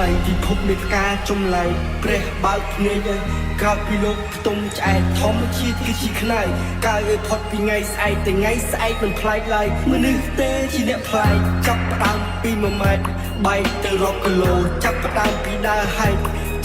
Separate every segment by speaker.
Speaker 1: យពិភពនៃការចំឡៃព្រះបើកភ្នែកក្រោយពីលោកផ្ទុំឆ្អែតធម្មជាតិគឺជាខ្នើយកើឲ្យផុតពីថ្ងៃស្អែកតែថ្ងៃស្អែកមិនប្លែកឡើយមនុស្សទេជាអ្នកប្លែកចាប់ផ្ដើមពី1ម៉ែត្របែកទៅរាប់គីឡូចាប់ផ្ដើមពីដើរហែក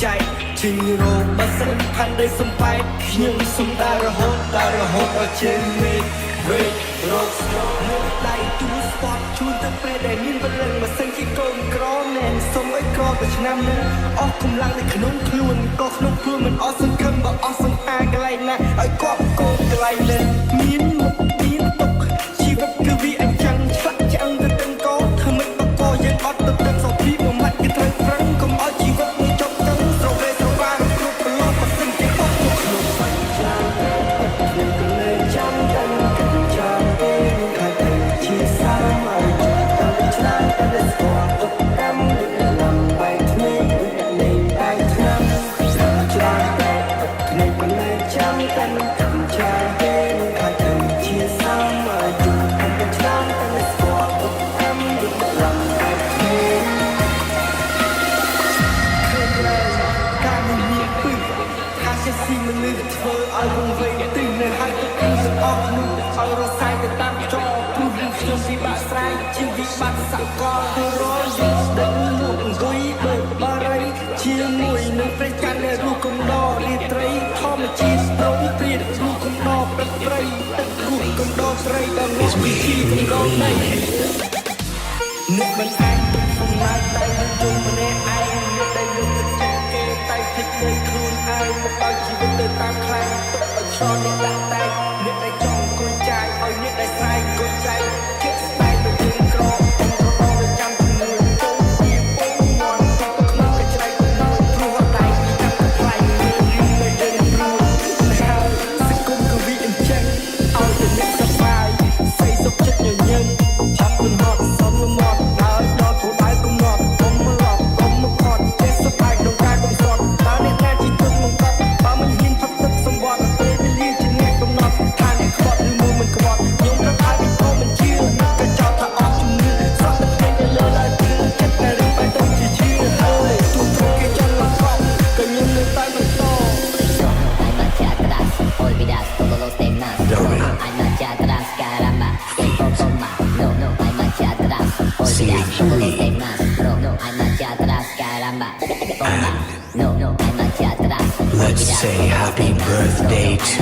Speaker 1: ចែកជិញរោបើសិនផាន់ដីសំបែកខ្ញុំសុំដើររហូតដល់ជើងមេឃវេរកស្នូលដៃទូស្ពតជូនទៅពេលដែលមានបលឹងមកសិនជាកូនក្រណែនសុំឲ្យក្រទៅឆ្នាំនេះអស់កម្លាំងនៅក្នុងខ្លួនក៏ក្នុងខ្លួនមិនអស់សង្ឃឹមបើអស់សង្ហាកន្លែងណាឲ្យគប់កូនកន្លែងនេះមានមុខមានទុកជីវិតគឺវាអញ្ចឹងឆ្លាក់ឆ្អឹងទៅទាំងកោធ្វើមិនបកកយើងអត់ទៅទាំងសោភីមួយម៉ាត់គឺត្រូវប្រឹងកុំឲ្យជីវិតមួយចប់ទាំងស្រវេស្រវាងគ្រប់ប្រឡប់បើសិនជាបោះមកក្នុងសាច់ចាខ្ញុំក៏លើចាំតែគិតចាំពេលខាងទៅជាសាមឲ្យតាមឆ្នាំតែស្គាល់ទុកតាមលំបែកគ្នានៃបែកឆ្នាំច្រើនតែខ្ញុំក៏លើចាំតែចាំពេលខាងទៅជាសាមឲ្យតាមឆ្នាំតែស្គាល់ទុកតាមលំបែកគ្នាការមានពឹកថាជាស៊ីមនុស្សធ្វើឲ្យវង្វេងទីនៅហើយទៅគឺអស់នោះឲ្យរសាយទៅតាមចោព្រោះខ្ញុំពិបាកស្រ័យជាវិបត្តិសកលទៅរយយកដឹងមកអង្គុយបើបារីជាមួយនឹងព្រះច័ន្ទនៃរូបកំដររាត្រីធម្មជាតិប្រងព្រាតរូបកំដរព្រឹកព្រៃទឹករូបកំដរត្រីដល់មកពីកំដរដីអ្នកមិនអាចទុកសំណាយតែមិនយល់ម្នាក់ឯងអ្នកដែលយកទឹកចិត្តគេតែចិត្តលើខ្លួនឯងមកឲ្យជីវិតទៅតាមខ្លាំងទុកឲ្យឆ្លងអ្នកដាក់តែអ្នកដែលចង់គួយចាយឲ្យអ្នកដែលស្រែកគួយចាយជាស្បែកទៅជើងក្រអង្គក្រទៅចាំជាមួយពងពីពងមាត់ទៅក្នុងកញ្ច្រៃទៅព្រោះតែចាំខ្លាំងមានរឿងនៅយើងព្រោះហើយសង្គមក៏វាអញ្ចឹងឲ្យតែអ្នកសប្បាយស្អីសុខចិត្តញញឹមឆាប់មិនហត់សំលមាត់ដើរដល់គោលដៅកំណត់កុំមកឡប់កុំមកខត់ចេះសប្បាយក្នុងការកំសត់តើអ្នកណាជាទុកមកកត់បើមិនហ៊ានផឹកទឹកសម្បត្តិពេលវេលាជាអ្នកកំណត់ថាអ្នកខ្វត់ឬមួយមិនខ្វត់ខ្ញុំប្រកាសពីកុំមិនជឿក៏ចោទថាអត់ជំនឿសក់ទឹកពេញទៅលើឡើយគឺចិត្តតែរឿងបែបទៅជាជឿហើយទូទៅគេចង់មកកប់ក៏ខ្ញុំនៅតែបន្ត
Speaker 2: Hay marcha atrás, olvidas todos los temas. Hay marcha atrás, caramba, que poco más. No, hay marcha atrás, olvidas todos los temas. No, hay marcha atrás, caramba, bomba. No, hay marcha atrás.
Speaker 3: Let's say happy birthday to